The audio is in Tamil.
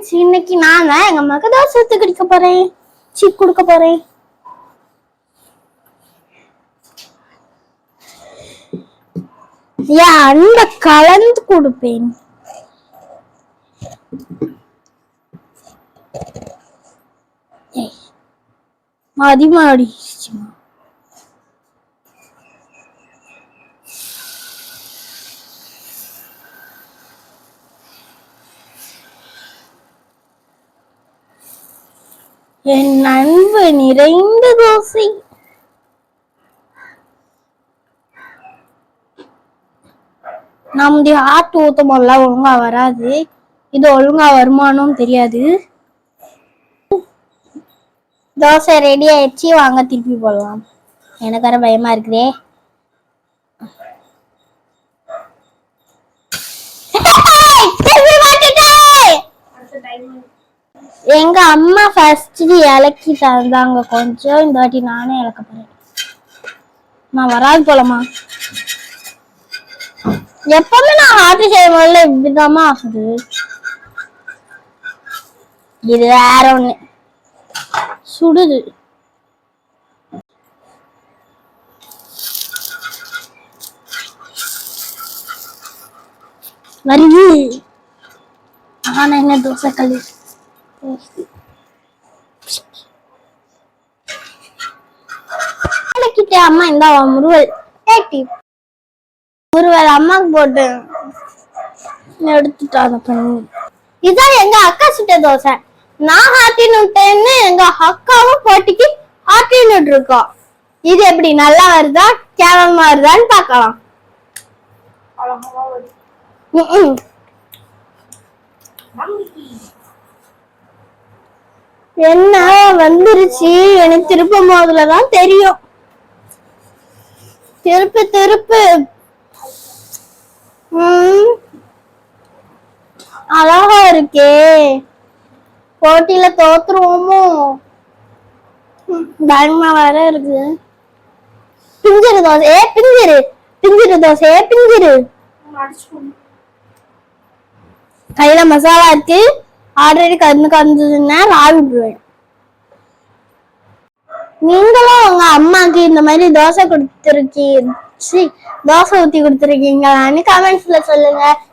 ஃப்ரெண்ட்ஸ், இன்னைக்கு நான் தான் எங்க அம்மாக்கு தோசை ஊத்தி குடிக்க போறேன். கொடுக்க போறேன். என் அன்பை கலந்து கொடுப்பேன். அதிகமாடி என் அன்பு நிறைந்த தோசை. நம்முடைய ஆட்டு ஊத்தமெல்லாம் ஒழுங்கா வராது. இது ஒழுங்கா வருமானம் தெரியாது. தோசை ரெடி ஆயிடுச்சு, வாங்க திருப்பி போடலாம். எனக்கு வர பயமா இருக்குதே. எங்க அம்மா ஃபர்ஸ்ட் இலக்கி தந்தாங்க கொஞ்சம். இந்த வாட்டி நானே இலக்க போறேன். நான் வராது போலமா. எப்பவுமே நான் ஆட்டு செய்யும் போதுல இப்படிதாமா ஆகுது. இது வேற ஒண்ணு சுடுது. வருது. ஆனா என்ன தோசை கல்லு அம்மா இந்த முருவல் அம்மாக்கு போட்டு எடுத்துட்டாங்க பண்ணி. இதான் எங்க அக்கா சுட்ட தோசை. நான் ஆட்டின்னு விட்டேன்னு எங்க அக்காவும் போட்டிக்கு ஆட்டின்னு இருக்கோம். இது எப்படி நல்லா வருதா கேவலமா வருதான்னு பாக்கலாம். என்ன வந்துருச்சு எனக்கு திருப்பும் போதுலதான் தெரியும். திருப்பு திருப்பு. அழகா இருக்கே. போட்டியில தோத்துருவோமோ பயமா வேற இருக்கு. பிஞ்சிரு தோசை பிஞ்சிரு. பிஞ்சிரு தோசை பிஞ்சிரு. கையில மசாலா இருக்கு. ஆல்ரெடி கறந்துதுன்னா ராவி விடுவேன். நீங்களும் உங்க அம்மாக்கு இந்த மாதிரி தோசை ஊத்தி கொடுத்துருக்கீங்களான்னு கமெண்ட்ஸ்ல சொல்லுங்க.